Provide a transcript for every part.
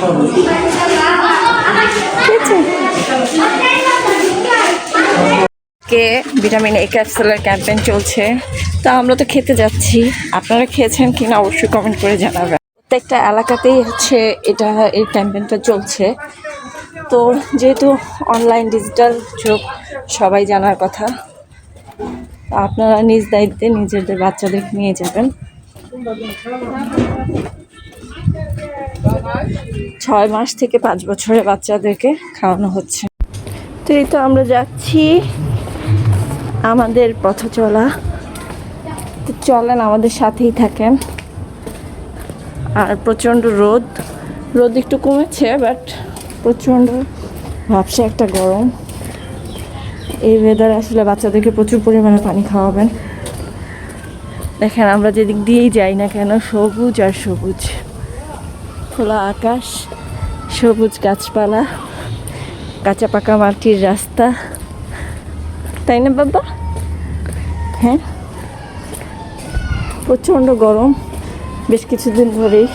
K vitamin A ক্যাপসুলের campaign চলছে, তো আমরা তো খেতে যাচ্ছি। আপনারা খেয়েছেন কিনা অবশ্যই কমেন্ট করে জানাবেন। প্রত্যেকটা এলাকাতেই হচ্ছে এই ক্যাম্পেইনটা চলছে। তো যেহেতু অনলাইন ডিজিটাল যুগ, সবাই জানার কথা, আপনারা নিজ দায়িত্বে নিজেদের বাচ্চাদেরকে নিয়ে যাবেন। 6 মাস থেকে 5 বছরের বাচ্চাদেরকে খাওয়ানো হচ্ছে। তো এই তো আমরা যাচ্ছি, আমাদের পথ চলা। তো চলেন, আমাদের সাথেই থাকেন। আর প্রচণ্ড রোদ একটু কমেছে, বাট প্রচণ্ড ভাবছে একটা গরম। এই ওয়েদার আসলে বাচ্চাদেরকে প্রচুর পরিমাণে পানি খাওয়াবেন। দেখেন আমরা যেদিক দিয়েই যাই না কেন, সবুজ আর সবুজ, খোলা আকাশ, সবুজ গাছপালা, কাঁচা পাকা মাটির রাস্তা, তাই না বাবা? হ্যাঁ, প্রচণ্ড গরম বেশ কিছুদিন ধরেই।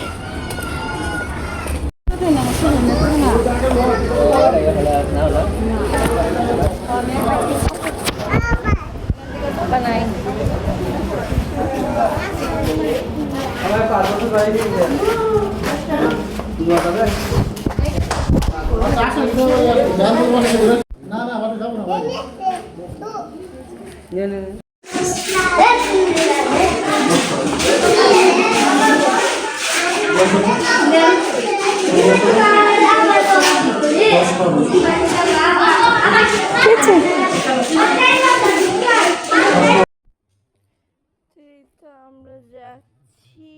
আমরা যাচ্ছি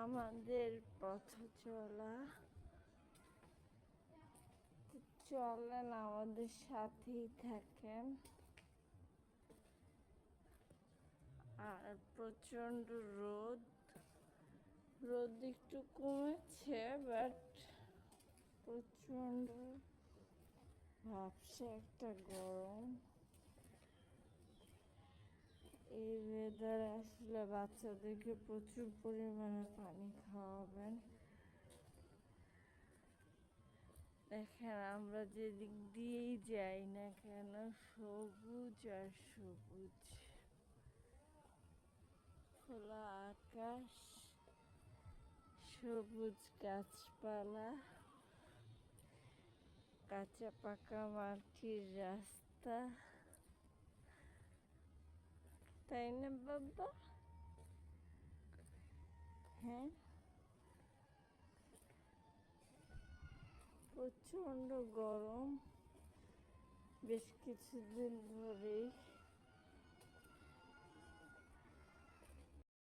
আমাদের পথ চলা। চলেন, আমাদের সাথেই থাকেন। আর প্রচণ্ড রোদ একটু কমেছে, বাট প্রচণ্ড ভাবছে একটা গরম। এই ওয়েদার আসলে বাচ্চাদেরকে প্রচুর পরিমাণে পানি খাওয়াবেন। দেখেন আমরা যেদিক দিয়েই যাই না কেন, সবুজ আর সবুজ, খোলা আকাশ, সবুজ গাছপালা, কাঁচা পাকা মাটির রাস্তা, তাই না বাবা? হ্যাঁ, প্রচণ্ড গরম বেশ কিছুদিন ধরেই।